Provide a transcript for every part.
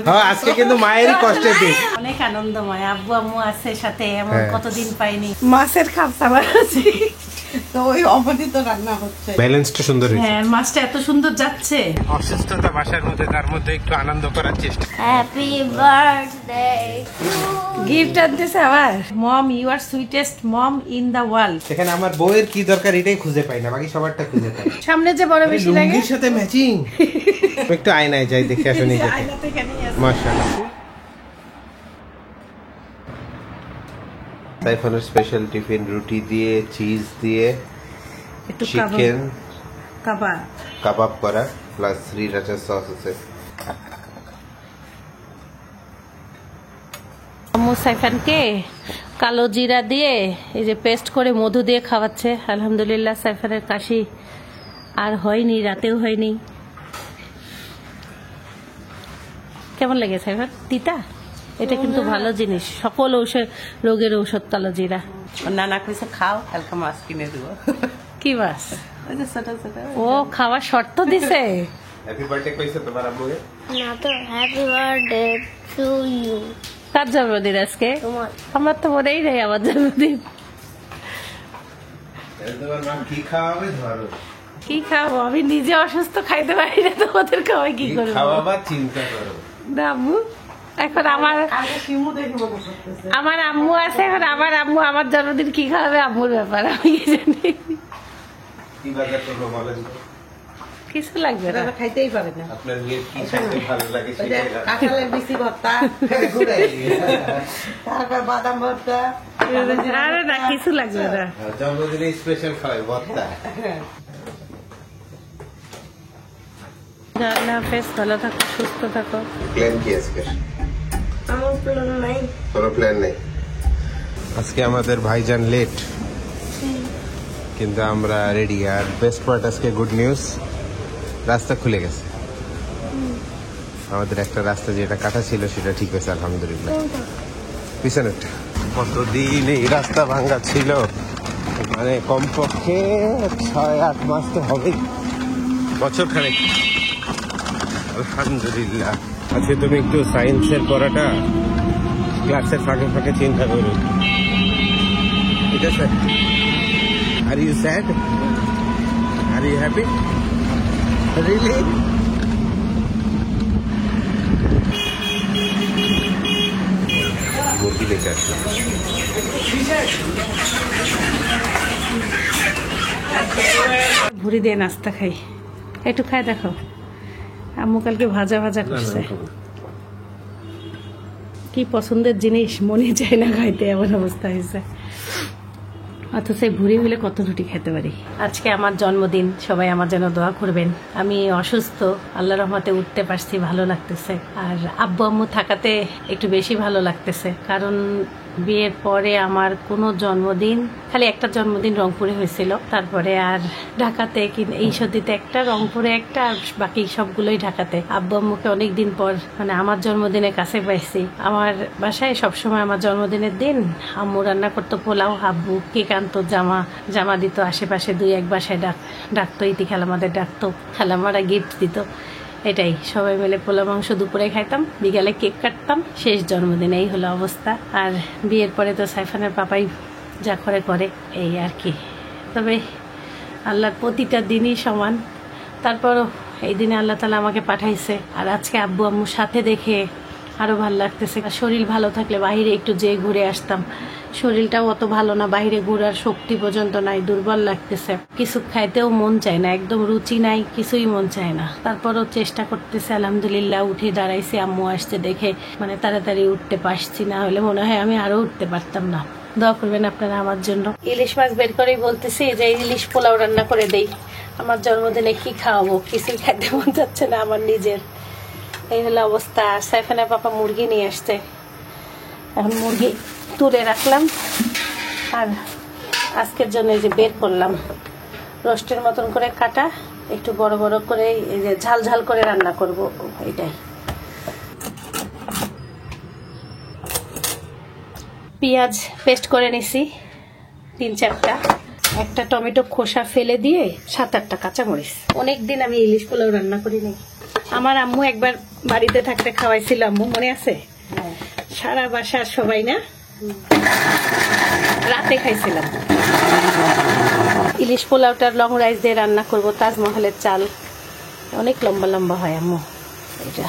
হ্যাঁ আজকে কিন্তু মায়েরই কষ্টের দিন। অনেক আনন্দময়, আব্বু আম্মু আছে সাথে, এমন কতদিন পাইনি। মাছের খাবার আছে তো ওই অবধি তো রান্না হচ্ছে। ব্যালেন্সটা সুন্দর হয়েছে। হ্যাঁ মাছটা এত সুন্দর যাচ্ছে। অসুস্থতা বাসার মধ্যে, তার মধ্যে একটু আনন্দ করার চেষ্টা। হ্যাপি বার্থডে গিফট আনতেছে আবার। Mom you are sweetest mom in the world. এখানে আমার বউয়ের কি দরকার এটাই খুঁজে পাই না, বাকি সবারটা খুঁজে পাই। সামনে যে বড় বেশি লাগে, লুঙ্গির সাথে ম্যাচিং। একটু আয়নায় যাই দেখে আসো নিজেকে। আয়নাতে কেন আছে? মাশাআল্লাহ। সাইফানের স্পেশাল টিফিন, রুটি দিয়ে, চিজ দিয়ে, একটু চিকেন কাবাব, কাবাব করা, প্লাস শ্রীরাচা সস আছে। আম্মু সাইফানকে কালো জিরা দিয়ে এই যে পেস্ট করে মধু দিয়ে খাওয়াচ্ছে। আলহামদুলিল্লাহ সাইফানের কাশি আর হয়নি, রাতেও হয়নি। কেমন লাগে সাইফান? তিতা? এটা কিন্তু ভালো জিনিস, সকল রোগের ঔষধ কালো জিরা। নানা কইছে খাও, কালকে মাছ কিনে দেবো। কি মাছ? ওই যে ছোট ছোট। ও খাওয়ার শর্ত দিছে। হ্যাপি বার্থডে কইছে তোমার আম্মুকে? না তো হ্যাপি বার্থডে টু ইউ। কার জন্মদিন আজকে? তোমার। আমার তো মনেই নেই আমার জন্মদিন। তোমার মা কি খাওয়াবে ধরো? কি খাবো? আমি নিজে অসুস্থ, খাইতে পারি না, তো ওদের খাওয়াই কি করবো? খাওয়াবা চিন্তা করো না আম্মু, এখন আমার আম্মু আছে, এখন আমার আম্মু আমার জন্মদিন কি খাওয়াবে আম্মুর ব্যাপার, আমি কি জানি। কি বাজার করবো বলেন তো? কিছু লাগবে না। খাইতেই পারে না। আপনার মেয়ের কি খাইতে ভালো লাগে ওই যে সেটা কাঁঠালের বিচি ভর্তা, তারপর বাদাম ভর্তা। আরে না, কিছু লাগবে না। জন্মদিনে স্পেশাল খাওয়াই ভর্তা। আল্লাহ হাফেজ, ভালো থাকো, সুস্থ থাকো। প্ল্যান কি আজকে? আমার প্ল্যান নাই। কোনো প্ল্যান নেই। আজকে আমাদের ভাইজান লেট, কিন্তু আমরা রেডি। আর বেস্ট পার্ট আজকে গুড নিউজ, রাস্তা খুলে গেছে। আমাদের একটা রাস্তা যেটা কাটা ছিল সেটা ঠিক হয়েছে আলহামদুলিল্লাহ। পিছনেরটা কতদিন এই রাস্তা ভাঙ্গা ছিল, মানে কমপক্ষে 6-8 মাস তো হবেই, বছর খানেক। আলহামদুলিল্লাহ। আজকে তুমি একটু সায়েন্সের পড়াটা ক্লাসের ফাঁকে ফাঁকে চিন্তা করো, ঠিক আছে? Are you sad? Are you happy? Really? মুরগি লেগে আসলো। ভুড়ি দিয়ে নাস্তা খাই, একটু খাই দেখো। আম্মু কালকে ভাজা ভাজা করছে, কি পছন্দের জিনিস মনে চায় না খাইতে, এমন অবস্থা হয়েছে। অথচ ভুড়ি হলে কত রুটি খেতে পারি। আজকে আমার জন্মদিন, সবাই আমার জন্য দোয়া করবেন। আমি অসুস্থ, আল্লাহর রহমতে উঠতে পারছি, ভালো লাগতেছে। আর আব্বু আম্মু থাকাতে একটু বেশি ভালো লাগতেছে, কারণ বিয়ের পরে আমার কোনো জন্মদিন, খালি একটা জন্মদিন রংপুরে হয়েছিল, তারপরে আর ঢাকাতে, এই সত্যিতে একটা, রংপুরে একটা, আর বাকি সবগুলোই ঢাকাতে। আব্বু আম্মুকে অনেকদিন পর, মানে আমার জন্মদিনের কাছে পাইছি। আমার বাসায় সবসময় আমার জন্মদিনের দিন আম্মু রান্না করতো পোলাও, আব্বু কেক আনতো, জামা দিত, আশেপাশে 2-1 বাসায় ডাকতো, ইতি খালামাদের ডাকতো, খালামারা গিফট দিত। এটাই, সবাই মিলে পোলা মাংস দুপুরে খাইতাম, বিকালে কেক কাটতাম, শেষ জন্মদিন। এই হলো অবস্থা। আর বিয়ের পরে তো সাইফানের পাপাই যা করে এই আর কি। তবে আল্লাহর প্রতিটা দিনই সমান, তারপরও এই দিনে আল্লাহ তাআলা আমাকে পাঠাইছে। আর আজকে আব্বু আম্মুর সাথে দেখে আরও ভালো লাগতেছে। শরীর ভালো থাকলে বাইরে একটু যেয়ে ঘুরে আসতাম, শরীরটাও অত ভালো না, বাইরে ঘোরার শক্তি পর্যন্ত নাই, দুর্বল লাগতেছে, কিছু খাইতেও মন চায় না, একদম রুচি নাই, কিছুই মন চায় না। তারপরও চেষ্টা করতেছে, আলহামদুলিল্লাহ উঠে দাঁড়াইছে। আম্মু আসছে দেখে মানে তাড়াতাড়ি উঠতে পারছি, না হলে মনে হয় আমি আরো উঠতে পারতাম না। দোয়া করবেন আপনারা আমার জন্য। ইলিশ মাছ বের করেই বলতেছি যে ইলিশ পোলাও রান্না করে দেই। আমার জন্মদিনে কি খাওয়াবো, কিছুই খাইতে মন যাচ্ছে না আমার নিজের। এই হলো অবস্থা। সাইফানের পাপা মুরগি নিয়ে আসছে, এখন মুরগি তুলে রাখলাম। আর আজকের জন্য এই যে বের করলাম, রোস্টের মতন করে কাটা, একটু বড় বড় করে এই যে ঝাল ঝাল করে রান্না করব, এটাই। পেঁয়াজ পেস্ট করে নিছি 3-4টা, একটা টমেটো খোসা ফেলে দিয়ে 7-8টা কাঁচামরিচ। অনেকদিন আমি ইলিশ পোলাও রান্না করি নাই। আমার আম্মু একবার বাড়িতে থাকতে খাওয়াইছিলাম, মনে আছে? সারা বাসার সবাই না, রাতে খাইছিলাম। ইলিশ পোলাওটার লং রাইস দিয়ে রান্না করব, তাজমহলের চাল, অনেক লম্বা লম্বা হয় আম্মু। এটা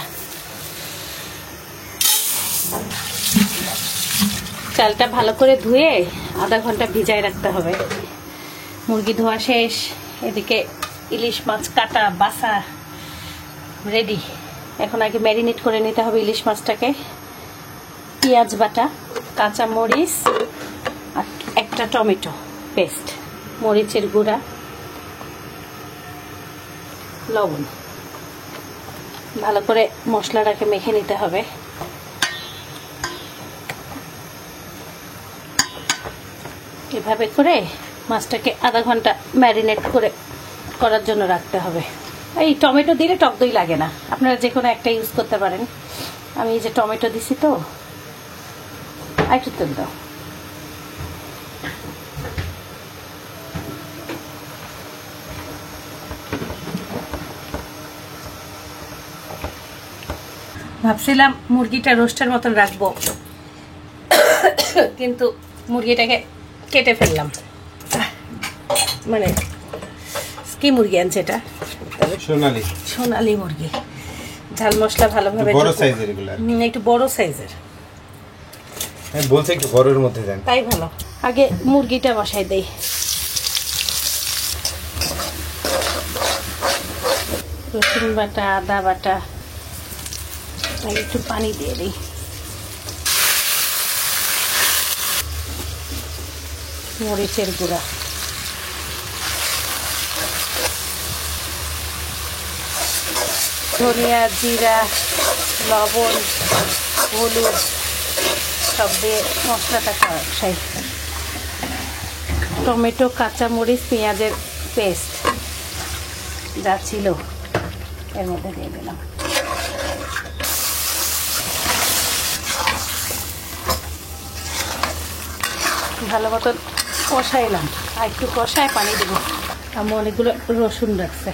চালটা ভালো করে ধুয়ে আধা ঘন্টা ভিজায় রাখতে হবে। মুরগি ধোয়া শেষ, এদিকে ইলিশ মাছ কাটা বাছা রেডি। এখন আগে ম্যারিনেট করে নিতে হবে ইলিশ মাছটাকে। পেঁয়াজ বাটা, কাঁচা মরিচ আর একটা টমেটো পেস্ট, মরিচের গুঁড়া, লবণ, ভালো করে মশলাটাকে মেখে নিতে হবে। এভাবে করে মাছটাকে আধা ঘন্টা ম্যারিনেট করার জন্য রাখতে হবে। এই টমেটো দিলে টক দই লাগে না, আপনারা যে কোনো একটা ইউজ করতে পারেন। আমি এই যে টমেটো দিছি তো, একটু তেল দাও। ভাবছিলাম মুরগিটা রোস্টের মতন রাখবো, কিন্তু মুরগিটাকে কেটে ফেললাম। মানে কি মুরগি আনছে এটা? সোনালি সোনালি মুরগি। ঝাল মশলা ভালোভাবে, বড় সাইজের এগুলা, একটু বড় সাইজের। আমি বলছি একটু বড়ের মধ্যে দেন, তাই ভালো। আগে মুরগিটা বসাই দেই। রসুন বাটা, আদা বাটা, একটু পানি দিয়ে দিই। মরিচের গুঁড়া, ধনিয়া, জিরা, লবণ, হলুদ সব দিয়ে মশলাটা কষাই। টমেটো, কাঁচামরিচ, পেঁয়াজের পেস্ট যা ছিল এর মধ্যে দিয়ে দিলাম। ভালো মতো কষাইলাম, আর একটু কষায় পানি দেবো। আমি অনেকগুলো রসুন রাখছে।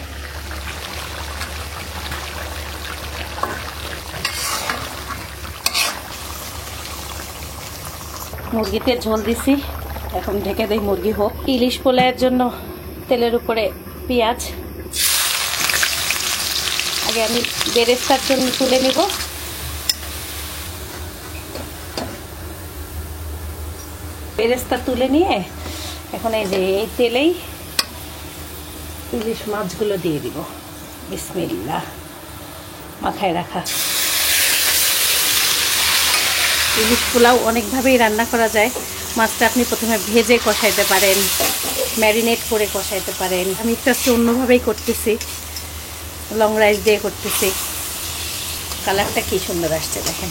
মুরগিতে ঝোল দিছি, এখন ঢেকে দেই মুরগি হোক। ইলিশ পোলাওয়ের জন্য তেলের উপরে পেঁয়াজ আগে আমি বেরেস্তার জন্য তুলে নিব। বেরেস্তা তুলে নিয়ে এখন এই যে এই তেলেই ইলিশ মাছগুলো দিয়ে দিব। বিসমিল্লাহ। মাথায় রাখা। ইলিশ পোলাও অনেকভাবেই রান্না করা যায়। মাছটা আপনি প্রথমে ভেজে কষাইতে পারেন, ম্যারিনেট করে কষাইতে পারেন। আমি একটু অন্যভাবেই করতেছি, লং রাইস দিয়ে করতেছি। কালারটা কি সুন্দর আসছে দেখেন।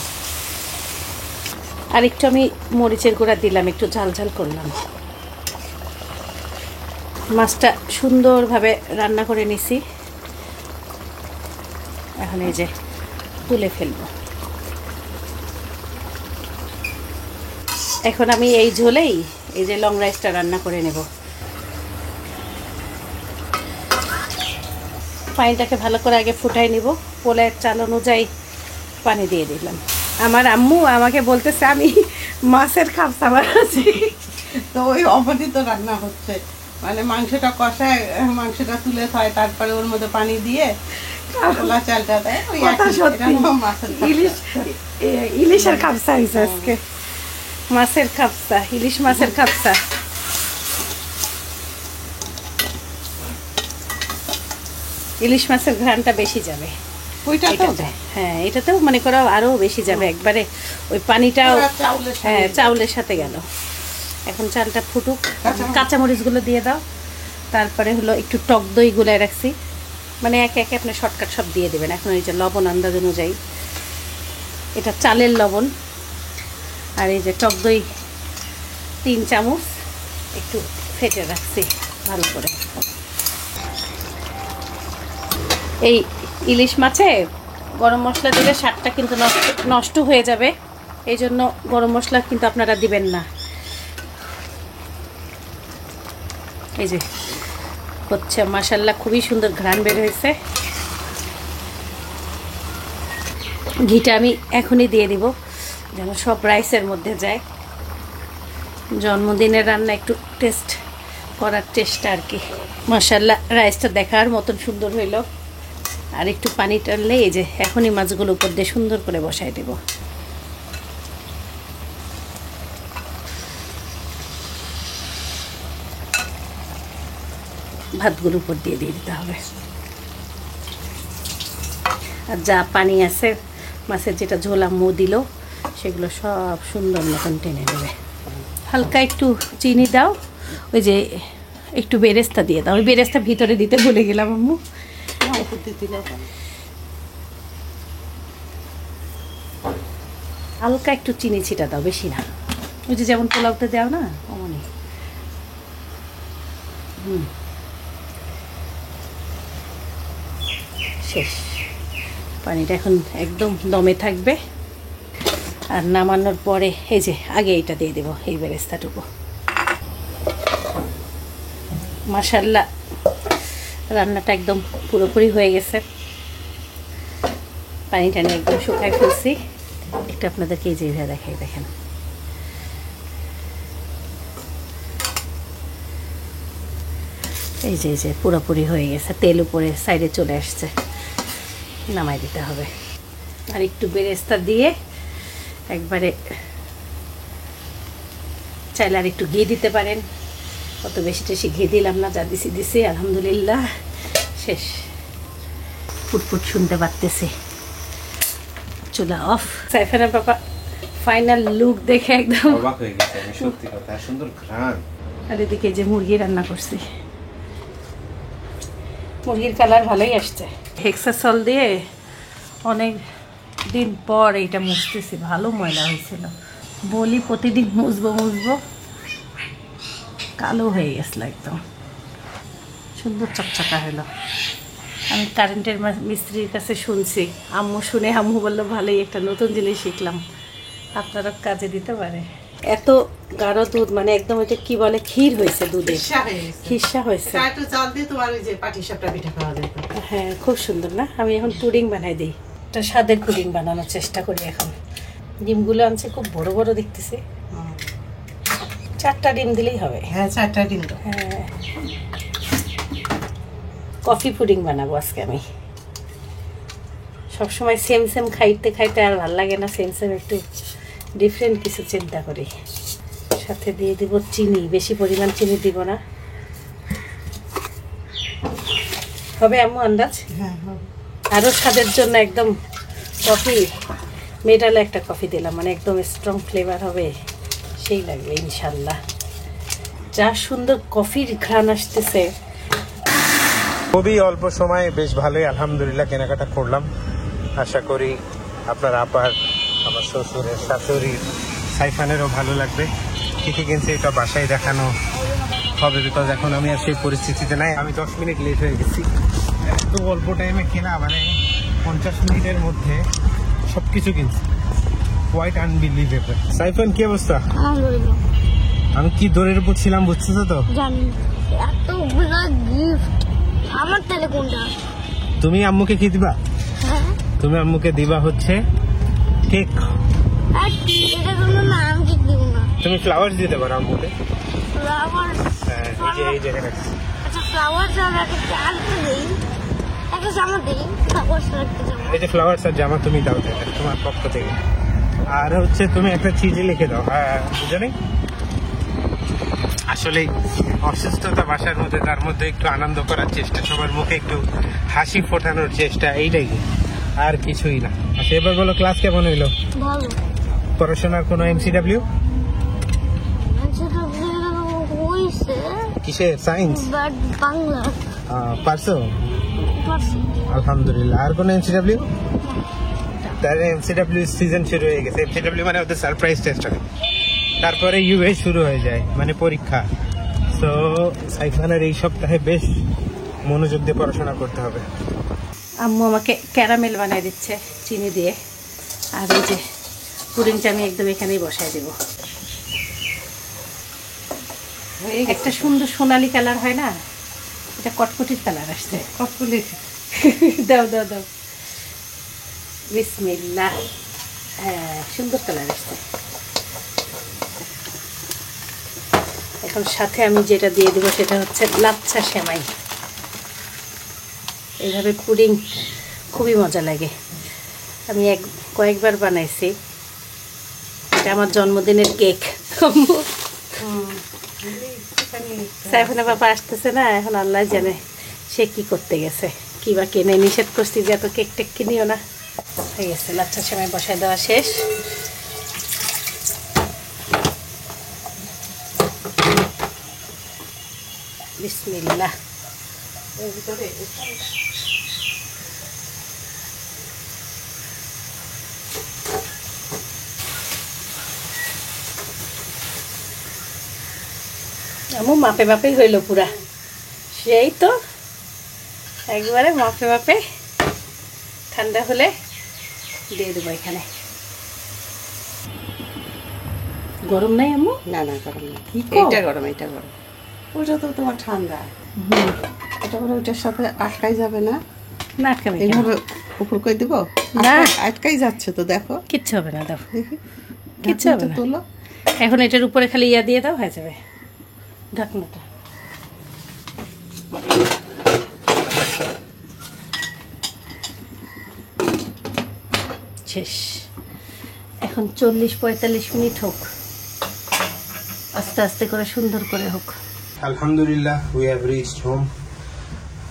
আর একটু আমি মরিচের গুঁড়া দিলাম, একটু ঝাল ঝাল করলাম। মাছটা সুন্দরভাবে রান্না করে নিছি। এখন এই যে তুলে ফেলবো। এখন আমি এই ঝোলেই এই যে লং রাইসটা রান্না করে নেব। পানিটাকে ভালো করে আগে ফুটাই নিব। পোলাওয়ের চাল অনুযায়ী পানি দিয়ে দিলাম। আমার আম্মু আমাকে বলতেছে আমি মাছের খাপসা বানাচ্ছি। তো ওই অবধি রান্না হচ্ছে, মানে মাংসটা কষায়, মাংসটা তুলে খায়, তারপরে ওর মধ্যে পানি দিয়ে পোলা চালটা দেয়। ওই কথা একই, সত্যি, এটা হলো মাছের খাপসা। ইলিশের খাপসা হয়েছে আজকে। মাছের খাপসা, ইলিশ মাছের খাপসা। ইলিশ মাছের ঘ্রাণটা বেশি যাবে ওইটা তো এটাতে। হ্যাঁ, এটাতেও মনে করো আরো বেশি যাবে একবারে। ওই পানিটাও চাউলের সাথে। হ্যাঁ চাউলের সাথে গেল। এখন চালটা ফুটুক, কাঁচামরিচগুলো দিয়ে দাও। তারপরে হলো একটু টক দই গুলায় রাখছি, মানে একে একে আপনি শর্টকাট সব দিয়ে দেবেন। এখন এই যে লবণ আন্দাজ অনুযায়ী, এটা চালের লবণ। আর এই যে টক দই 3 চামচ একটু ফেটে রাখছি ভালো করে। এই ইলিশ মাছে গরম মশলা দিলে স্বাদটা কিন্তু নষ্ট হয়ে যাবে, এই জন্য গরম মশলা কিন্তু আপনারা দিবেন না। এই যে হচ্ছে মাশাআল্লাহ, খুবই সুন্দর ঘ্রাণ বের হয়েছে। ঘিটা আমি এখনই দিয়ে দিব যেন সব রাইসের মধ্যে যায়। জন্মদিনের রান্না একটু টেস্ট করার চেষ্টা আর কি। মাশাআল্লাহ রাইসটা দেখার মতন সুন্দর হইল। আর একটু পানি টানলে এই যে এখনই মাছগুলো উপর দিয়ে সুন্দর করে বসাই দেব। ভাতগুলো উপর দিয়ে দিতে হবে। আর যা পানি আছে মাছের যেটা ঝোল আম্মু দিল সেগুলো সব সুন্দর মতন টেনে নেবে। হালকা একটু চিনি দাও, ওই যে একটু বেরেস্তা দিয়ে দাও। ওই বেরেস্তা ভিতরে দিতে ভুলে গেলাম আম্মু। হালকা একটু চিনি ছিটা দাও, বেশি না। ওই যে যেমন পোলাওতে দাও না অমনি। শেষ। পানিটা এখন একদম দমে থাকবে। আর নামানোর পরে এই যে আগে এটা দিয়ে দেবো, এই বেরেস্তাটুকু। মাশাআল্লাহ রান্নাটা একদম পুরোপুরি হয়ে গেছে। পানি টানি একদম শুকায় ফেলছি। একটু আপনাদেরকে এই যে দেখাই, দেখেন এই যে পুরোপুরি হয়ে গেছে। তেল উপরে সাইডে চলে আসছে, নামাই দিতে হবে। আর একটু বেরেস্তা দিয়ে একবারে চাইলে আর একটু ঘি দিতে পারেন। অত বেশি ঘি দিলাম না, যা দিছি। আলহামদুলিল্লাহ শেষ। ফুটফুট শুনতে পারতেছি। চুলা অফ। সাইফানের বাবা ফাইনাল লুক দেখে একদম অবাক হয়ে গেছে। আমি সত্যি কথা, সুন্দর ঘ্রাণ। আর এদিকে যে মুরগি রান্না করছি, মুরগির কালার ভালোই আসছে। হেক্সাসল দিয়ে অনেক দিন পর এইটা মুছতেছি, ভালো ময়লা হয়েছিল। বলি প্রতিদিন মুছবো, কালো হয়ে গেছিল একদম। সুন্দর চকচকা হলো। আমি কারেন্টের মিস্ত্রির কাছে শুনছি, আম্মু বললো ভালোই একটা নতুন জিনিস শিখলাম, আপনারা কাজে দিতে পারে। এত গাঢ় দুধ, মানে একদম এটা কি বলে, ক্ষীর হয়েছে, দুধে খিরসা হয়েছে। হ্যাঁ খুব সুন্দর না? আমি এখন পুডিং বানাই দিই, একটা স্বাদের পুডিং বানানোর চেষ্টা করি এখন। ডিমগুলো আনছে খুব বড় বড় দেখতেছি। 4টা ডিম দিলেই হবে। হ্যাঁ 4টা ডিম। হ্যাঁ কফি পুডিং বানাবো আজকে আমি। সবসময় সেম খাইতে আর ভালো লাগে না। সেম একটু ডিফারেন্ট কিছু চিন্তা করি। সাথে দিয়ে দিব চিনি, বেশি পরিমাণ চিনি দিব না। হবে আম্মু আন্দাজ? হ্যাঁ আরও স্বাদের জন্য একদম কফি মেটালে একটা কফি দিলাম, মানে একদম স্ট্রং ফ্লেভার হবে, সেই লাগবে ইনশাল্লাহ। যা সুন্দর কফির ঘ্রাণ আসতেছে। খুবই অল্প সময়ে বেশ ভালোই আলহামদুলিল্লাহ কেনাকাটা করলাম। আশা করি আপনার আপার, আমার শ্বশুরের, শাশুড়ির, সাইফানেরও ভালো লাগবে। ঠিকই কিনছে এটা বাসায় দেখানো হবে, বিকজ এখন আমি আর সেই পরিস্থিতিতে নাই। আমি 10 মিনিট লেট হয়ে গেছি। এত অল্প টাইমে কেনা, মানে 50 মিনিটের মধ্যে সবকিছু কিনছি। Quite unbelievable. সাইফান কি অবস্থা? আমি কি দৌড়ের উপর ছিলাম, বুঝতেছো তো? জানি এতগুলো গিফট। আমার তাহলে কোনটা? তুমি আম্মুকে কি দিবা? হ্যাঁ তুমি আম্মুকে দিবা হচ্ছে কেক। আর এটা কোনো না, আমি কেক দিব না। তুমি ফ্লাওয়ার্স দিতে পারো আম্মুকে। ফ্লাওয়ার? হ্যাঁ এই যে এখানে। আচ্ছা ফ্লাওয়ার ছাড়া একটা জামা দেই, একটা জামা দেই। ফ্লাওয়ার ছাড়া একটা জামা। এই যে ফ্লাওয়ার্স আর জামা তুমি দাও, এটা তোমার পক্ষ থেকে। আর হচ্ছে তুমি একটা চিঠি লিখে দাও। হ্যাঁ বুঝলি, আসলে অসুস্থতা বাসার মধ্যে, তার মধ্যে একটু আনন্দ করার চেষ্টা, সবার মুখে একটু হাসি ফোটানোর চেষ্টা, এইটাই, আর কিছুই না। আচ্ছা এবার বলো, ক্লাস কেমন হইলো? ভালো। পড়াশোনার কোনো এমসিডাব্লিউ? হইছে। কিসের? সায়েন্স? বাট বাংলা পারছো? পারছি। আলহামদুলিল্লাহ। আর কোনো এমসিডাব্লিউ? তাহলে এমসিডাব্লিউ সিজন শুরু হয়ে গেছে। এমসিডাব্লিউ মানে ওদের সারপ্রাইজ টেস্ট হয়, তারপরে ইউএ শুরু হয়ে যায়, মানে পরীক্ষা। সো সাইফানের এই সপ্তাহে বেশ মনোযোগ দিয়ে পড়াশোনা করতে হবে। আম্মু আমাকে ক্যারামেল বানাই দিচ্ছে চিনি দিয়ে। আর এই যে পুডিংটা আমি একদম এখানেই বসাই দেব। একটা সুন্দর সোনালি কালার হয় না, এটা কটকটির কালার আসছে। কটকটি দাও দাও দাও। বিসমিল্লাহ। হ্যাঁ, সুন্দর কালার আসছে। এখন সাথে আমি যেটা দিয়ে দেবো সেটা হচ্ছে লাচ্ছা সেমাই। এইভাবে পুডিং খুবই মজা লাগে। আমি কয়েকবার বানাইছি। এটা আমার জন্মদিনের কেক। সাইফানের বাবা আসতেছে না, এখন আল্লাহ জানে সে কি করতে গেছে, কি বা কিনে। নিষেধ করছি যে এত কেক টেক কিনিও না। হয়ে গেছে, লাচ্ছা সেমাই বসায় দেওয়া শেষ। বিসমিল্লাহ। আমার মাপে মাপেই হইল পুরা, সেই তো একবারে মাপে মাপে। ঠান্ডা হলে দিয়ে দেবো এখানে। গরম নাই আম্মু? না না, গরম না। এইটা গরম, এইটা গরম। ওটা তো তোমার ঠান্ডা। এটা করে ওইটার সাথে আটকাই যাবে না? না আটকাবে। এইভাবে উপর করে দিব? না, আটকাই যাচ্ছে তো, দেখো। কিচ্ছু হবে না, দাও। দেখি, কিচ্ছু হবে না। তোলো। এখন এটার উপরে খালি ইয়া দিয়ে দাও, হয়ে যাবে ঢাকনাটা। শেষ। এখন 40-45 মিনিট হোক, আস্তে আস্তে করে সুন্দর করে হোক। Alhamdulillah, we have reached home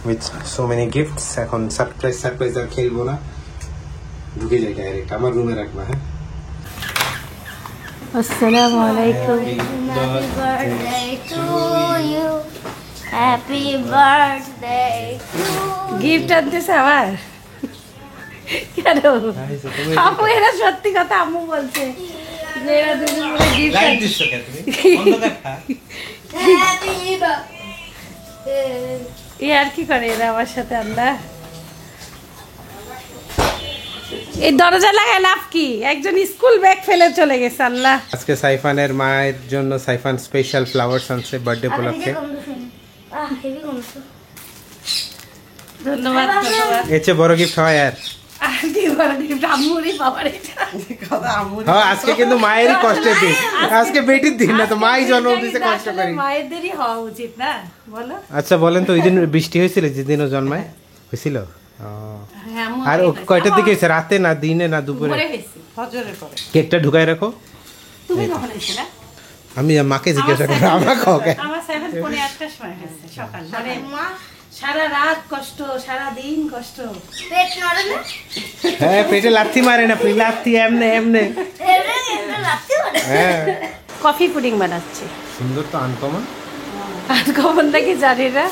with so many gifts. এখন সারপ্রাইজ আর খেলবো না, ঢুকে যাই ডাইরেক্ট আমার রুমে রাখবা। হ্যাঁ, আসসালামু আলাইকুম। Happy birthday to you. Happy birthday to gift আনতেছে আবার কেন? আপু এরা সত্যি কথা আম্মু বলছে যে এরা দুজন মিলে গিফট আনতেছে। Happy birthday. আর কি করে এরা আমার সাথে? আল্লাহ, এই দরজা লাগায় লাভ কি? একজন স্কুল ব্যাগ ফেলে চলে গেছে। আল্লাহ, আজকে সাইফানের মায়ের জন্য সাইফান স্পেশাল ফ্লাওয়ার্স আনছে বার্থডে উপলক্ষে। হেভি কমছে। ধন্যবাদ ধন্যবাদ। এর চেয়ে বড় গিফট হয় আর? আর কি বড় গিফট? আম্মুরই বাবার এটা। হ্যাঁ, আজকে কিন্তু মায়েরই কষ্টের দিন, আজকে বেটির দিন না তো, মাই জন্ম দিতে কষ্ট আসলে করি। মায়েদেরই হওয়া উচিত না, বলো? আচ্ছা বলেন তো, ওই দিন বৃষ্টি হয়েছিল যেদিন ও জন্মায়? হয়েছিল? হ্যাঁ, আম্মু আর ও কয়টার দিকে হয়েছে? রাতে না দিনে না দুপুরে? উপরে হয়েছে। ফজরের পরে। কেকটা ঢুকাই রাখো। তুমি কখন এসেছিলে? আমি মাকে জিজ্ঞাসা করবো, আমাকে ওকে। আমার 7:45 সময় হয়েছে সকাল। মানে সারা রাত কষ্ট, সারা দিন কষ্ট। পেট নড়ে না? হ্যাঁ, পেটে লাথি মারে না, লাথি এমনে এমনে। এমনি লাগতে পারে। হ্যাঁ, কফি পুডিং বানাচ্ছি। সুন্দর তো, আনকমন। আর কখন নাকি জানি না,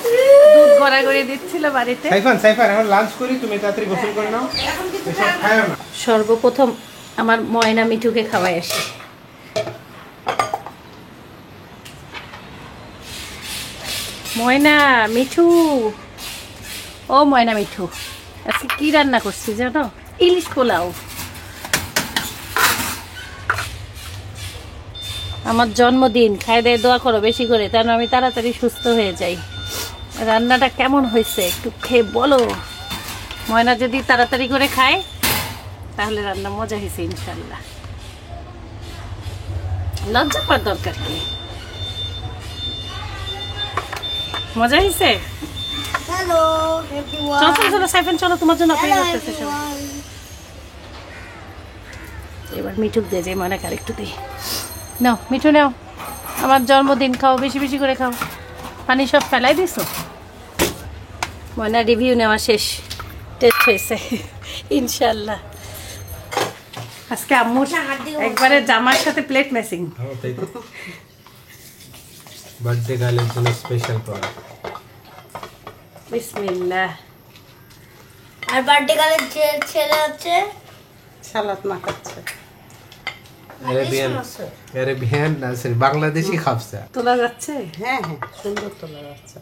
দুধ গড়াগড়ি দিচ্ছিল বাড়িতে। সাইফান এখন লাঞ্চ করি, তুমি তাড়াতাড়ি গোসল করে নাও, এসব খায়ও না। সর্বপ্রথম আমার ময়না মিঠুকে খাওয়াই আসি। ময়না মিঠু, ও ময়না মিঠু, আজকে কি রান্না করছি জানো? ইলিশ পোলাও। আমার জন্মদিন, খাই দিয়ে দোয়া করো বেশি করে, যেন আমি তাড়াতাড়ি সুস্থ হয়ে যাই। রান্নাটা কেমন হয়েছে একটু খেয়ে বলো। ময়না যদি তাড়াতাড়ি করে খায় তাহলে রান্না মজা হয়েছে ইনশাল্লাহ। লজ্জা পাওয়ার দরকার কি? মজা হয়েছে। হ্যালো চলো চলো চলো সাইফান, চলো, তোমার জন্য অপেক্ষা করতেছে সব। এবার মিঠুক দিয়ে যাই, ময়নাকে আরেকটু দিই। নাও মিঠু নাও, আমার জন্মদিন, খাও বেশি বেশি করে খাও। পানি সব ফেলাই দিছো? ময়না রিভিউ নেওয়া শেষ, টেস্ট হয়েছে ইনশাল্লাহ। আজকে আম্মুর একবারে জামার সাথে প্লেট ম্যাচিং। বার্থডে গার্লের জন্য স্পেশাল করা। বিসমিল্লাহ। আর বার্থডে গার্লের যে ছেলে হচ্ছে সালাদ মাখাচ্ছে। আরেবিয়ান না, সরি বাংলাদেশি খাবসা। তোলা যাচ্ছে? হ্যাঁ হ্যাঁ, সুন্দর তোলা যাচ্ছে।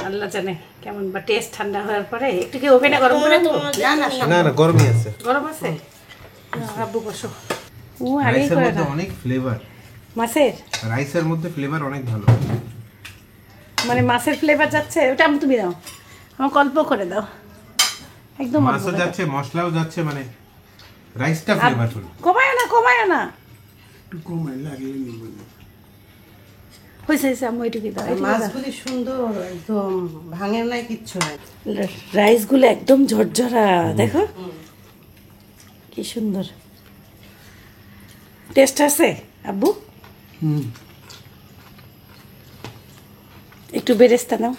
আল্লাহ জানে কেমন বা টেস্ট। ঠান্ডা হওয়ার পরে একটু কি ওভেনে গরম করে দেবো? না না, না না, গরমই আছে। গরম আছে? আব্বু বসো। ও আগেই রাইসের করে মধ্যে না অনেক ফ্লেভার, মাছের, রাইসের মধ্যে ফ্লেভার অনেক ভালো। মানে মাছের ফ্লেভার যাচ্ছে। ওটা আমি তুমি দাও, আমাকে অল্প করে দাও। একদম মাছও যাচ্ছে, মশলাও যাচ্ছে, মানে রাইসটা ফ্লেভারফুল। কমায় না একটু কমাই লাগলে নিব না। হয়েছে আম্মু এটুকু দাও। মাছগুলি সুন্দর একদম, ভাঙে নাই কিচ্ছু নাই। রাইসগুলো একদম ঝরঝরা, দেখো কি সুন্দর টেস্ট আছে আব্বু। একটু বেরেস্তা নাও।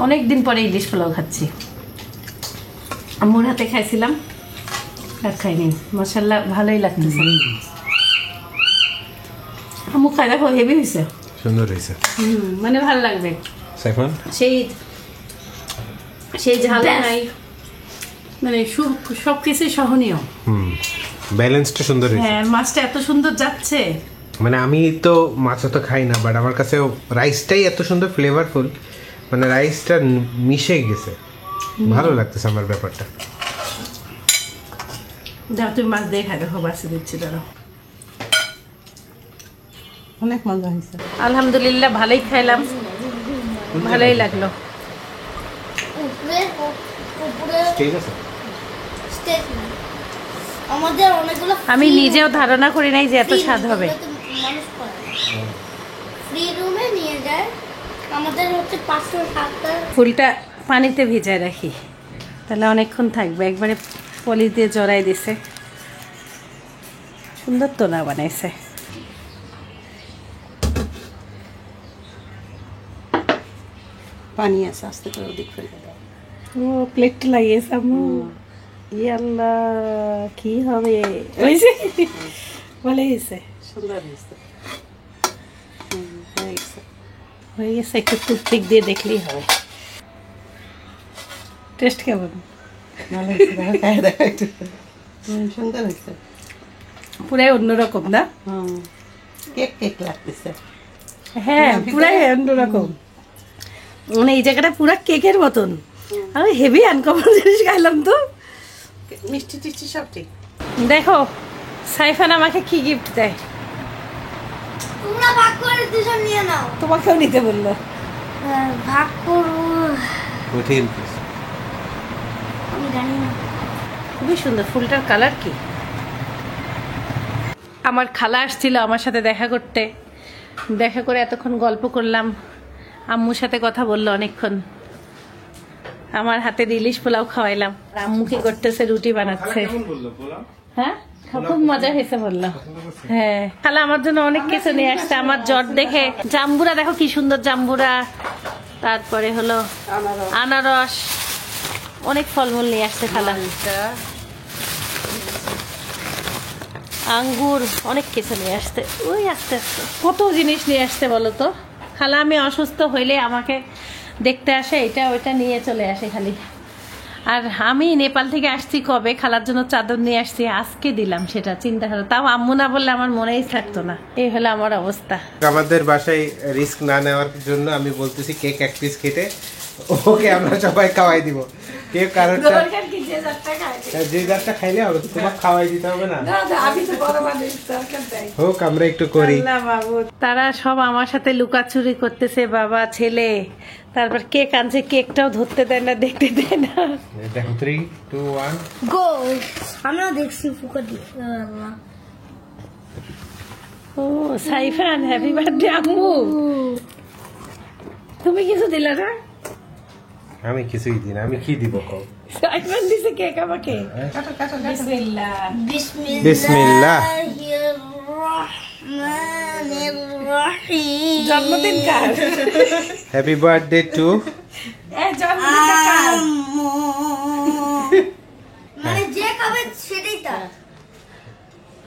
অনেক দিন পরে ইলিশ পোলাও খাচ্ছি। আম্মুর হাতে খাইছিলাম, আর খাইনি। মাশাআল্লাহ ভালোই লাগতেছে। আম্মু খাই দেখো, হেভি হয়েছে, সুন্দর হয়েছে। মানে ভালো লাগবে। সাইফান সেই ঝাল নাই, মানে সবকিছু সহনীয়। ব্যালেন্সটা সুন্দর হয়েছে। হ্যাঁ, মাছটা এত সুন্দর যাচ্ছে। মানে আমি তো মাছ তো খাই না, বাট আমার কাছে রাইসটাই এত সুন্দর ফ্লেভারফুল, মানে রাইসটা মিশে গেছে, ভালো লাগতেছে আমার ব্যাপারটা। যাও তুমি মাছ দিয়ে খাবে, খুব বাসি দিচ্ছি দাঁড়াও। অনেক মজা হয়েছে। আলহামদুলিল্লাহ ভালোই খাইলাম, ভালোই লাগলো। উপরে ঠিক আছে। স্টেজ আমাদের অনেকগুলো আমি নিজেও ধারণা করি নাই যে এত স্বাদ হবে। ফ্রি রুমে নিয়ে যায়। আমাদের হচ্ছে 500-7টা। ফুলটা পানিতে ভিজায় রাখি, তাহলে অনেকক্ষণ থাকবে। একবারে পলি দিয়ে জড়াই দিছে, সুন্দর তো না বানাইছে। পানি আছে, আস্তে করে ওদিক ফেলে দাও। ও প্লেটটা লাগিয়েছে আম্মু। ইয়াল্লা কি হবে, হয়েছে ভালো হয়েছে, সুন্দর হয়েছে। হয়ে গেছে। একটু টুথপিক দিয়ে দেখলেই হবে। টেস্ট কেমন? ভালো হয়েছে, খাই দেখা একটু। সুন্দর হয়েছে, পুরাই অন্যরকম না? কেক কেক লাগতেছে। হ্যাঁ, পুরাই অন্যরকম। মানে এই জায়গাটা পুরা কেকের মতন। আমি হেভি আনকমন জিনিস খাইলাম তো। মিষ্টি টিষ্টি সব ঠিক। দেখো সাইফান আমাকে কি গিফট দেয়। তোমরা ভাগ করে দুজন নিয়ে নাও। তোমাকেও নিতে বললো। ভাগ করো। কঠিন। আমি জানি না। খুবই সুন্দর, ফুলটার কালার কি। আমার খালা আসছিল আমার সাথে দেখা করতে, দেখা করে এতক্ষণ গল্প করলাম, আম্মুর সাথে কথা বললো অনেকক্ষণ, আমার হাতে ইলিশ পোলাও খাওয়াইলাম। আম্মু কি করতেছে, রুটি বানাচ্ছে। হ্যাঁ, খুব মজা হয়েছে বললো। হ্যাঁ, খালা আমার জন্য অনেক কিছু নিয়ে আসছে। আমার জ্বর দেখে জাম্বুরা, দেখো কি সুন্দর জাম্বুরা, তারপরে হলো আনারস, অনেক ফলমূল নিয়ে আসছে খালা। আঙ্গুর, অনেক কিছু নিয়ে আসতে। ওই আস্তে আস্তে কত জিনিস নিয়ে আসতে বলো তো। খালা আমি অসুস্থ হইলে আমাকে দেখতে আসে, এটা ওইটা নিয়ে চলে আসে খালি। আর আমি নেপাল থেকে আসছি কবে, খালার জন্য চাদর নিয়ে আসছি, আজকে দিলাম সেটা, চিন্তা করো। তাও আম্মু না বললে আমার মনেই থাকতো না। এই হলো আমার অবস্থা। আমাদের বাসায় রিস্ক না নেওয়ার জন্য আমি বলতেছি কেক এক পিস কেটে ওকে আমরা সবাই খাওয়াই দিব। কেক কারণটা যে যারটা খাইলে হবে, তোমাকে খাওয়াই দিতে হবে না। হোক, আমরা একটু করি। তারা সব আমার সাথে লুকাচুরি করতেছে, বাবা ছেলে। তারপর কেক আনছে, কেকটাও ধরতে দেয় না, দেখতে দেয় না। দেখো 3, 2, 1 গো। আমিও দেখছি ফুকা দিয়ে। ও সাইফান, হ্যাপি বার্থডে আম্মু। তুমি কিছু দিলে না? আমি কিছুই দিই না, আমি কি দিব কও? সাইফান দিছে কেক আমাকে। কাটো কাটো কাটো। বিসমিল্লাহ। বিসমিল্লাহ। জন্মদিন কার? Happy birthday to. জন্মদিনটা কার? মানে যে খাবে সেটাই তার।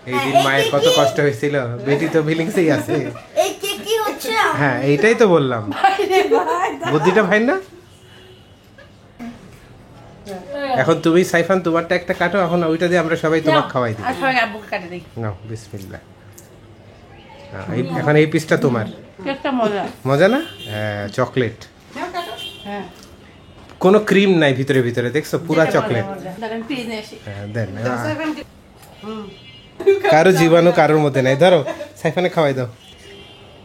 এই দিন মায়ের কত কষ্ট হয়েছিল, বেটি তো ফিলিংসই আছে। এই কেক কি হচ্ছে? হ্যাঁ, এইটাই তো বললাম, বুদ্ধিটা ভাই না। এখন তুমি সাইফান তোমারটা একটা কাটো, এখন ওইটা দিয়ে আমরা সবাই তোমাকে খাওয়াই দিই। আর সবাই আব্বুকে কাটে দিই। নাও, বিসমিল্লাহ। এখন এই পিসটা তোমার। কেকটা মজা। মজা না? হ্যাঁ, চকলেট, নাও কাটো। হ্যাঁ, কোনো ক্রিম নাই ভিতরে ভিতরে, দেখছো পুরা চকলেট। দাঁড়ান প্লিজ এসে। হ্যাঁ, দেন। কারো জীবাণু কারোর মধ্যে নাই। ধরো সাইফানে খাওয়াই দাও।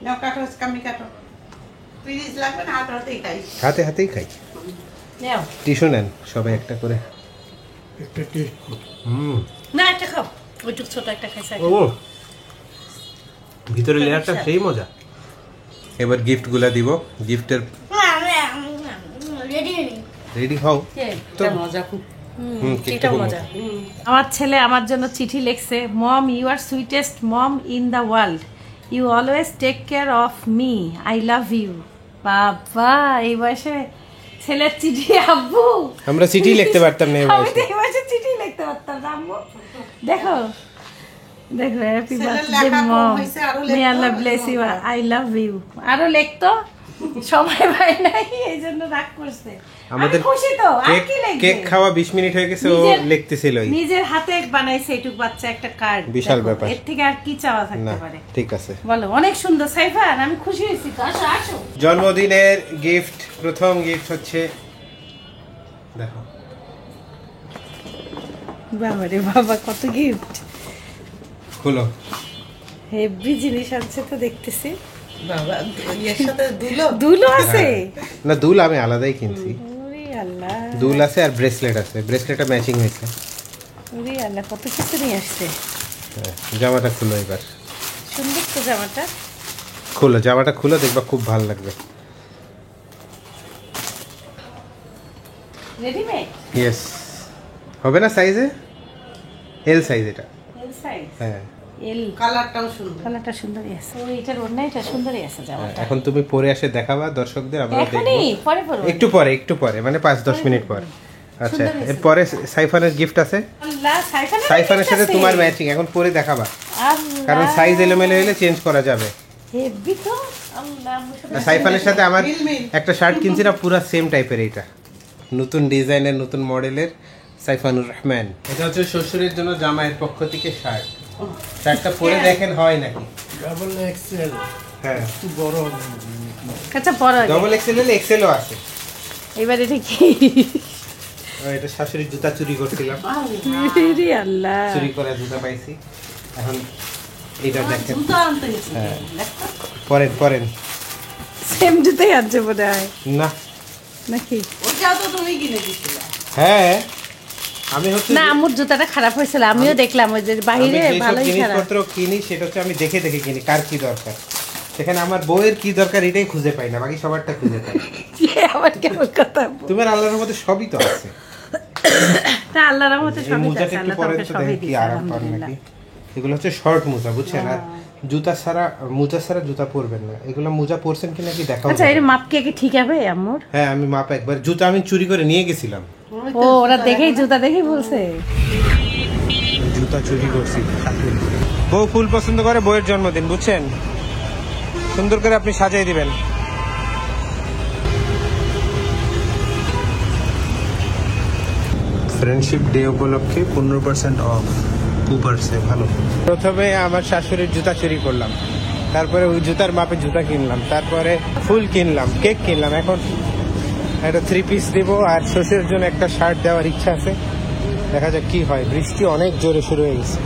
নাও কাটো, কামি কাটো। প্লিজ লাগবে না, হাত হাতেই খাই। হাতে হাতেই খাই। নাও টিস্যু নেন সবাই একটা করে। একটা টেস্ট না একটা খাও, ওইটুক ছোট একটা খাইছে। ও ভিতরে লেয়ারটা সেই মজা। এবার গিফট গুলা দিব। গিফটের রেডি রেডি হও। মজা খুব। এটা মজা। আমার ছেলে আমার জন্য চিঠি লিখছে, mom you are sweetest mom in the world, you always take care of me, I love you. বাবা এই বয়সে ছেলের চিঠি আব্বু, আমরা চিঠি লিখতে পারতাম না এই আমি তো বয়সে। এই বয়সে চিঠি লিখতে পারতাম না আম্মু। দেখো দেখো, হ্যাপি ছেলের বার্থডে লেখা কম মম, হয়েছে, আরো মে লিখতো, Allah bless you, I love you. আরো লিখতো, সময় পাই নাই এই জন্য রাগ করছে। আমাদের আমি খুশি তো, আর কেক কি লিখবে? কেক খাওয়া 20 মিনিট হয়ে গেছে, ও নিজের- লিখতেছিল। নিজের হাতে বানাইছে এটুক বাচ্চা একটা কার্ড, বিশাল ব্যাপার। এর থেকে আর কি চাওয়া না থাকতে পারে? ঠিক আছে। বলো, অনেক সুন্দর সাইফান, আমি খুশি হয়েছি তো। আসো আসো। জন্মদিনের গিফট, প্রথম গিফট হচ্ছে দেখো। বাবা রে বাবা, কত গিফট, খুলো। হেভি জিনিস আছে তো দেখতেছি। বাবা এর সাথে দুলো দুলও আছে। না দুল আমি আলাদাই কিনছি। ওরে আল্লাহ, দুল আছে আর ব্রেসলেট আছে, ব্রেসলেটটা ম্যাচিং হয়েছে। ওরে আল্লাহ, কত কিছু নিয়ে আসছে। হ্যাঁ, জামাটা খুলো এবার। সুন্দর তো জামাটা। খুলো জামাটা, খুলো, দেখবা খুব ভালো লাগবে। রেডিমেড ইয়েস, হবে না সাইজে? এল সাইজ এটা। এল সাইজ, হ্যাঁ এল। কালারটাও সুন্দর। কালারটা সুন্দরই আছে। ও এটার ওড়না, এটা সুন্দরই আছে জামাটা। এখন তুমি পরে এসে দেখাবা দর্শকদের, আমরা দেখব। এখনই পরে পরে একটু পরে মানে 5-10 মিনিট পর। আচ্ছা, সুন্দর হয়েছে। এরপরে সাইফানের গিফট আছে। আল্লাহ, সাইফানের সাইফানের সাথে আছে। তোমার ম্যাচিং, এখন পরে দেখাবা, আল্লাহ, কারণ সাইজ এলোমেলো হলে চেঞ্জ করা যাবে। হেভি তো। আল্লাহ, আর সাইফানের সাথে আমার মিল। একটা শার্ট কিনছি না, পুরো সেম টাইপের। এইটা নতুন ডিজাইনের, নতুন মডেলের সাইফানুর রহমান। এটা হচ্ছে শ্বশুরের জন্য জামাইয়ের পক্ষ থেকে শার্ট। শার্টটা পরে দেখেন হয় নাকি। ডাবল এক্সেল হ্যাঁ, একটু বড় হবে। আচ্ছা বড় ডবল এক্সেল হলে এক্সেলও আছে। এবার এটা কি? এটা শাশুড়ির জুতা চুরি করছিলাম, রে আল্লাহ, চুরি করা জুতা পাইছি। এখন এইটা দেখেন। জুতো আনতে গেছি। হ্যাঁ, পরেন সেম জুতাই আনছে মনে হয় না। নাকি? ওটাও তো তুমি কিনে দিছিলে। হ্যাঁ, আমি হচ্ছে না, আম্মুর জুতাটা খারাপ হয়েছিল, আমিও দেখলাম ওই যে আমি বাইরে যেসব ভালোই খারাপ। জিনিসপত্র কিনি সেটা হচ্ছে আমি দেখে দেখে কিনি কার কি দরকার। সেখানে আমার বউয়ের কি দরকার এটাই খুঁজে পাই না, বাকি সবারটা খুঁজে পাই। আবার কেমন কথা? তোমার আল্লাহর মধ্যে সবই তো আছে। তা আল্লাহর রহমতে এই সবই মোজাটা আছে, একটু আল্লাহ পরেন তোমাকে তো, সবই দেখি কি দিয়েছে আরাম পান আলহামদুলিল্লাহ। নাকি। এগুলো হচ্ছে শর্ট মোজা, বুঝছেন? আর জুতা ছাড়া, মোজা ছাড়া জুতা পরবেন না। এগুলো মোজা পরছেন কিনা কি দেখাও। আচ্ছা, এর মাপ কি ঠিক হবে আম্মুর? হ্যাঁ, আমি মাপ একবার জুতা আমি চুরি করে নিয়ে গেছিলাম। ও, ওরা দেখেই জুতা দেখেই বলছে। জুতা চুরি করছি। বউ ফুল পছন্দ করে, বউয়ের জন্মদিন, বুঝছেন? সুন্দর করে আপনি সাজাই দিবেন। ফ্রেন্ডশিপ ডে উপলক্ষে 15% অফ কুপারসে। ভালো। প্রথমে আমার শাশুড়ির জুতা চুরি করলাম, তারপরে ওই জুতার মাপে জুতা কিনলাম, তারপরে ফুল কিনলাম, কেক কিনলাম। এখন একটা 3 পিস দিব, আর শ্বশুরের জন্য একটা শার্ট দেওয়ার ইচ্ছা আছে। দেখা যাক কি হয়। বৃষ্টি অনেক জোরে শুরু হয়ে গেছে,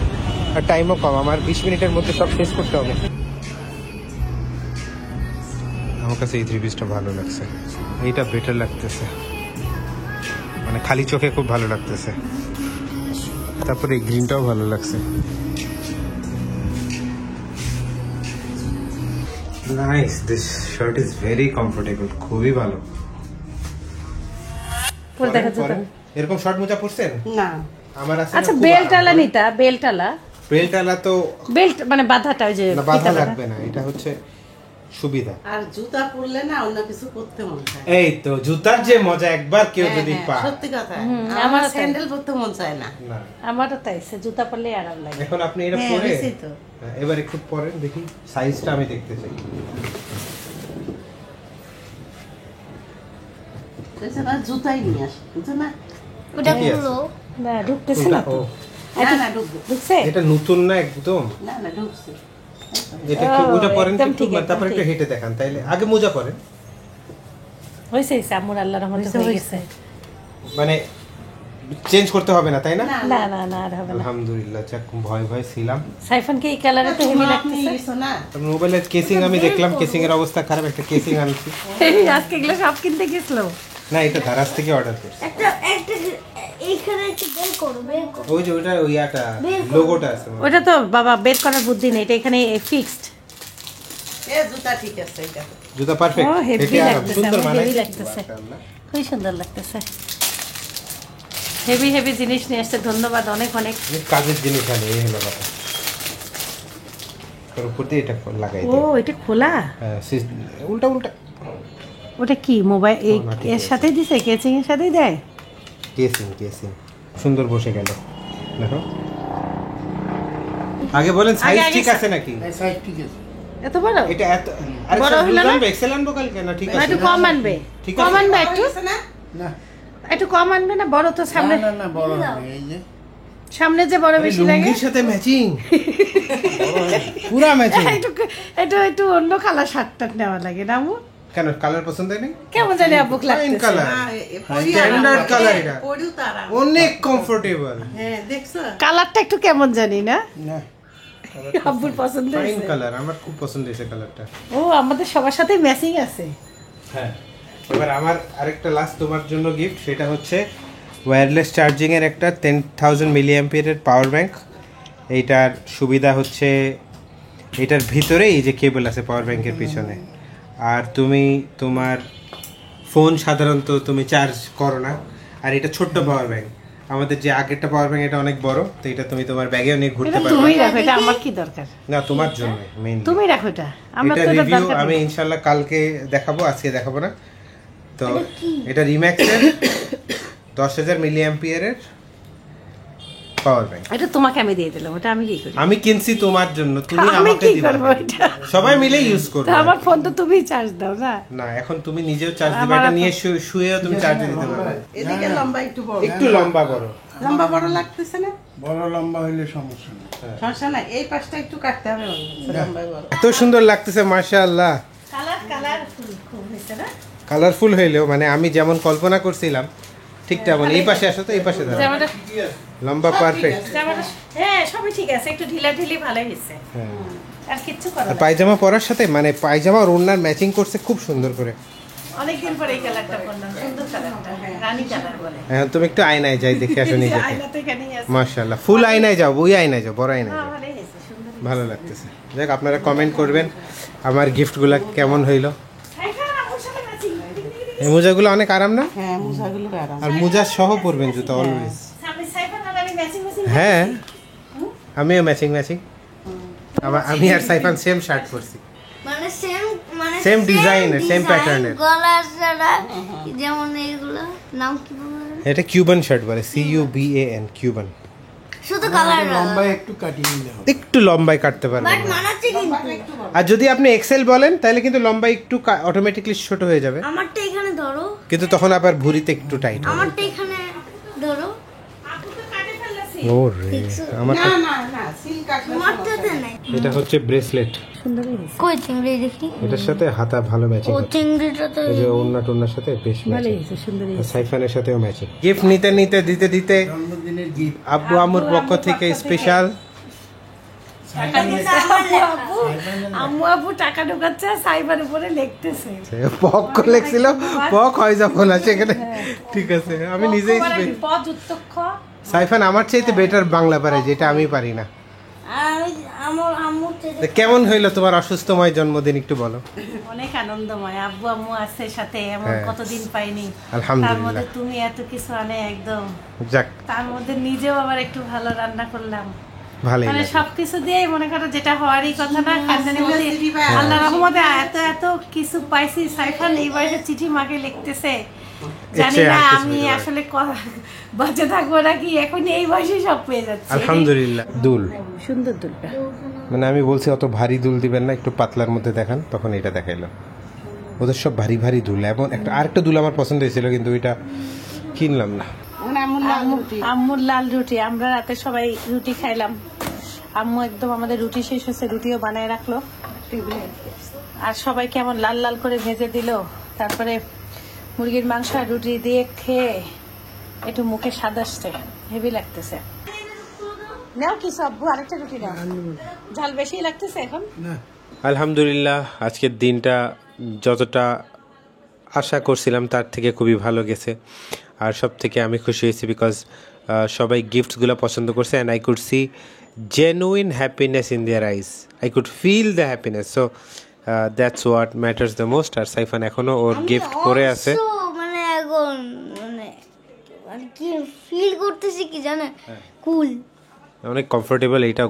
আর টাইমও কম, আমার 20 মিনিটের মধ্যে সব শেষ করতে হবে। আমার কাছে এই 3 পিসটা ভালো লাগছে, এইটা বেটার লাগতেছে, মানে খালি চোখে খুব ভালো লাগতেছে। তারপরে এই গ্রিনটাও ভালো লাগছে। Nice, this shirt is very comfortable, খুবই ভালো। পরে দেখা জুতা। পরেন। এরকম শর্ট মোজা পরছেন? না আমার আছে। আচ্ছা, বেল্টালা নিতা, বেল্টালা। বেল্টালা তো বেল্ট মানে বাঁধাটা, ওই যে না, বাধা ফিতা বাঁধা। লাগবে না, এটা হচ্ছে সুবিধা। আর জুতা পরলে না অন্য কিছু করতে মন চায়। এই তো জুতার যে মজা, একবার কেউ যদি হ্যাঁ, পায়। সত্যি কথা। আমারও আমার তাই। স্যান্ডেল পরতে মন চায় না। না, আমারও তাই, সে জুতা পরলেই আরাম লাগে। এখন আপনি এটা হ্যাঁ, পরে বুঝছি তো। এবার একটু পরেন, দেখি সাইজটা আমি দেখতে চাই। সেটা জুতাই নিয়ে আসে, বুঝছো না? ওটা ঠিকই আছে। গুলো না, ঢুকতেছে না তো। ও, না না ঢুকবে। ঢুকছে? এটা নতুন না একদম। না না ঢুকছে। এটা একটু ও, ওটা পরেন একদম একটু, ঠিক, একদম তারপর একটু ঠিক। হেঁটে দেখান, তাইলে আগে মোজা পরেন। হয়েছে আম্মুর আল্লাহর রহমতে হয়ে গেছে। মানে চেঞ্জ করতে হবে না, তাই না? না না না, আর হবে না। আলহামদুলিল্লাহ, যাক, ভয় ভয় ছিলাম। সাইফানকে এই কালারে তো হেভি তুমি লাগতেছে। গেছো না? মোবাইলের কেসিং আমি দেখলাম, কেসিং এর অবস্থা খারাপ, একটা কেসিং আনছি। এই আজকে এগুলো সব কিনতে গেছিল। না এটা ধারাস থেকে অর্ডার করছি। একটা এইখানে একটু বের করো ওই যে ওইটা ওইটা লোগোটা আছে। ওটা তো বাবা বের করার বুদ্ধি নেই, এটা এখানে ফিক্সড। এ জুতা ঠিক আছে এটা। জুতা পারফেক্ট। ও হেভি এটা লাগতেছে, সুন্দর হেভি মানায়। লাগতেছে, খুবই সুন্দর লাগতেছে। হেভি হেভি জিনিস নিয়ে আসছে, ধন্যবাদ অনেক অনেক। কাজের জিনিস আনে, এই হলো কথা। তোর উপর দিয়ে এটা লাগাই ও দে। এটা খোলা? হ্যাঁ, উল্টা উল্টা। ওটা কি মোবাইল না, ঠিক এর আছে। সাথেই দিছে, কেচিং এর সাথেই দেয়? কেসিং সুন্দর বসে গেল দেখো। আগে বলেন সাইজ আগে ঠিক আছে নাকি? এই সাইড ঠিক আছে। এত বড়? এটা এত আরে বড় হলো না? এক্সেলেন্ট বোকাল কেন ঠিক না, আছে। একটু কম আনবে, ঠিক কম আছে। আনবে একটু, আছে না? না একটু কম আনবে না? বড় তো সামনে, না না বড় হবে এই যে সামনে যে বড় বেশি লাগে। লুঙ্গির সাথে ম্যাচিং পুরা ম্যাচিং। একটু একটু অন্য কালার শার্টটা নেওয়া লাগে না আমু? কেন কালার পছন্দ নেই? কেমন জানি আব্বুক ফাইন লাগতেছে। কালার, না, পরি স্ট্যান্ডার্ড আরাম কালার করে। এটা, পরিও তো আরাম। অনেক কমফোর্টেবল। হ্যাঁ দেখছো? কালারটা একটু কেমন জানি না, না আব্বুর পছন্দ ফাইন হয়েছে। কালার, আমার খুব পছন্দ হয়েছে কালারটা। ও আমাদের সবার সাথে ম্যাচিং আছে। হ্যাঁ, এবার আমার আরেকটা লাস্ট তোমার জন্য গিফট, সেটা হচ্ছে ওয়্যারলেস চার্জিং এর একটা 10,000 মিলি অ্যাম্পিয়ারের পাওয়ার ব্যাংক। এইটার সুবিধা হচ্ছে এটার ভিতরে এই যে কেবল আছে পাওয়ার ব্যাংকের পিছনে, আর তুমি তোমার ফোন সাধারণত তুমি চার্জ করো না, আর এটা ছোট্ট পাওয়ার ব্যাংক। আমাদের যে আগেরটা পাওয়ার ব্যাংক এটা অনেক বড়, তো এটা তুমি তোমার ব্যাগেও নিয়ে ঘুরতে এটা পারবে। তুমি রাখো, এটা আমার কি দরকার? না তোমার জন্য মেইনলি। তুমি রাখো এটা, আমরা এটা তো এটা রিভিউ দরকার আমি নেই। ইনশাআল্লাহ কালকে দেখাবো, আজকে দেখাবো না। তো এটা রিম্যাক্সের 10,000 মিলি অ্যাম্পিয়ারের পাওয়ার ব্যাংক। এটা তোমাকে আমি দিয়ে দিলাম, ওটা আমি কি করি? আমি কিনছি তোমার জন্য, তুমি আমি আমাকে কি দিবা। করবো এটা? সবাই মিলে ইউজ তো করবে। আমার ফোন তো তুমি চার্জ দাও না? না এখন তুমি নিজেও চার্জ দিবে, আমার এটা এখন- নিয়ে শুয়েও তুমি চার্জ দিতে পারবে। এদিকে লম্বা একটু বড়। একটু লম্বা করো। লম্বা বড় লাগতেছে না? বড় লম্বা হইলে সমস্যা নেই। সমস্যা নাই, এই পাশটা একটু কাটতে হবে মনে হচ্ছে, লম্বাই বড়। এত সুন্দর লাগতেছে মাশাআল্লাহ। কালার খুব হয়েছে না? কালারফুল হইলেও মানে আমি যেমন কল্পনা করছিলাম ঠিক তেমন। এই পাশে আসো তো, এই পাশে দাঁড়াও। জামাটা লম্বা পারফেক্ট। জামাটা হ্যাঁ সবই ঠিক আছে, একটু ঢিলা ঢিলি ভালোই হয়েছে, হ্যাঁ, আর কিচ্ছু করার আর না। পায়জামা পরার সাথে মানে পায়জামা আর ওড়নার ম্যাচিং করছে খুব সুন্দর করে। অনেকদিন পরে এই কালারটা পরলাম, সুন্দর কালারটা, রানী কালার বলে। হ্যাঁ তুমি একটু আয়নায় যাই দেখে আসো নিজেকে। আয়নাতে এখানেই আছে। মাশাআল্লাহ, ফুল আয়নায় যাও, ওই আয়নায় যাও, বড় আয়নায় হ্যাঁ, যাও। ভালোই হয়েছে, সুন্দর। ভালো লাগতেছে। যাক আপনারা কমেন্ট করবেন আমার গিফটগুলো কেমন হইলো। এখানে আমার সাথে matching। এই মোজাগুলো অনেক আরাম না? হ্যাঁ মোজাগুলো আরাম। আর মোজা সহ পরবেন জুতা অলওয়েজ। সামনে সাইফান আর আমি matching হ্যাঁ আমিও ম্যাচিং আবার আমি আর সাইফান সেম শার্ট পরছি। মানে Same design এর, same pattern এর। গলার ছাড়া যেমন এইগুলো নাম কি বলবো, এটা কিউবান শার্ট বলে, CUBAN কিউবান। শুধু কালার লম্বা একটু কাটিয়ে নিলে হবে। একটু লম্বায় কাটতে পারবেন। বাট মানাচ্ছে কিন্তু আর যদি আপনি এক্সেল বলেন তাহলে কিন্তু লম্বায় একটু অটোমেটিক্যালি ছোট হয়ে যাবে, আমারটা এখানে ধরো, কিন্তু তখন আবার ভুঁড়িতে একটু টাইট হবে। আমারটা এখানে ধরো, ও রে আমার না না না, সিল কাটলে আমারটাতে নাই। এটা হচ্ছে ব্রেসলেট, সুন্দরই হয়েছে, কই চিংড়ি দেখি, এটার সাথে হাতা ভালো ম্যাচিং ও হচ্ছে। চিংড়িটা তো এই যে ওড়না টোড়নার সাথে বেশ ভালোই ম্যাচিং। হয়েছে, সুন্দরই হয়েছে। সাইফানের সাথেও ম্যাচিং। গিফট নিতে নিতে দিতে দিতে জন্মদিনের গিফট আব্বু আম্মুর পক্ষ থেকে স্পেশাল আম্মু আব্বু টাকা ঢোকাচ্ছে, সাইবার উপরে লিখতেছে। পক লেখছিল, পক হয় যখন আছে এখানে। ঠিক আছে আমি নিজেই পদ উত্তক্ষ। সাইফান আমার চাইতে বেটার বাংলা পারে, যেটা আমি পারি না। আমি আমার আম্মুর তো কেমন হইলো তোমার অসুস্থময় জন্মদিন একটু বলো। অনেক আনন্দময়, আব্বু আম্মু আছে সাথে, এমন হ্যাঁ। কতদিন পাইনি। আলহামদুলিল্লাহ। তার মধ্যে তুমি এত কিছু আনে একদম, যাক তার মধ্যে নিজেও আবার একটু ভালো রান্না করলাম, ভালোই মানে লাগে। সবকিছু দিয়েই মনে করো যেটা হওয়ারই কথা না, খানদানি মধ্যে আল্লাহ রহমতে এত এত কিছু পাইছি। সাইফান এই বয়সে চিঠি মাকে লিখতেছে, জানি চেয়ে না আর কিছু আমি দিতে পারে। আসলে বাঁচে থাকবো নাকি, এখন এই বয়সে সব পেয়ে যাচ্ছে। আলহামদুলিল্লাহ। দুল সুন্দর দুলটা, মানে আমি বলছি অত ভারী দুল দিবেন না, একটু পাতলার মধ্যে দেখান, তখন এটা দেখাইলো। ওদের সব ভারী ভারী দুল, এমন একটা আরেকটা দুল আমার পছন্দ হয়েছিল কিন্তু ওইটা কিনলাম না। আম্মুর লাল রুটি, আমরা রাতে সবাই রুটি খাইলাম। আম্মু একদম আমাদের রুটি শেষ হচ্ছে, রুটিও বানায় রাখলো টেবিলে, আর সবাই কেমন লাল লাল করে ভেজে দিল। তারপরে মুরগির মাংস আর রুটি দিয়ে খেয়ে একটু মুখে স্বাদ আসছে, হেভি লাগতেছে। নাও কি সব আরেকটা রুটি নাও, ঝাল বেশি লাগতেছে এখন। না আলহামদুলিল্লাহ আজকের দিনটা যতটা আশা করছিলাম তার থেকে খুবই ভালো গেছে। আর সব থেকে আমি খুশি হয়েছি বিকজ সবাই গিফটসগুলো পছন্দ করছে and I could see genuine happiness in their eyes, I could feel the happiness. So that's what matters the most. আর সাইফান এখনও ওর গিফট পরে আছে। মানে এখন মানে কি ফিল করতেছি কি জানেন, কুল, অনেক কমফোর্টেবল, এইটাও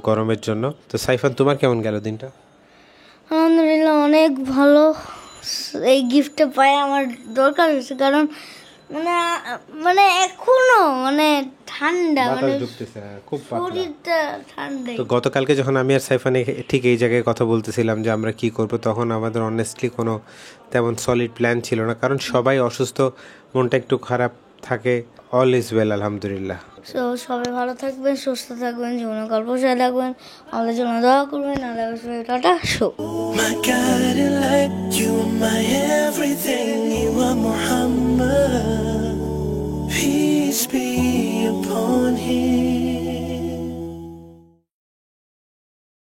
গরমের জন্য। তো সাইফান তোমার কেমন গেল দিনটা? আলহামদুলিল্লাহ অনেক ভালো। এই গিফটটা পাই আমার দরকার হয়েছে, কারণ মানে মানে এখনো মানে ঠান্ডা, মানে খুব পাতলা শরীরটা ঠান্ডা। তো গতকালকে যখন আমি আর সাইফান ঠিক এই জায়গায় কথা বলতেছিলাম যে আমরা কি করব, তখন আমাদের অনেস্টলি কোনো তেমন সলিড প্ল্যান ছিল না, কারণ সবাই অসুস্থ, মনটা একটু খারাপ থাকে। অল ইজ ওয়েল, আলহামদুলিল্লাহ। সো সবাই ভালো থাকবেন, সুস্থ থাকবেন, জীবনে গল্প শেয়ার রাখবেন, আমাদের জন্য দোয়া করবেন। আল্লাহ টাটা শো। My guiding light, you are my everything, you are Muhammad. Peace be upon him.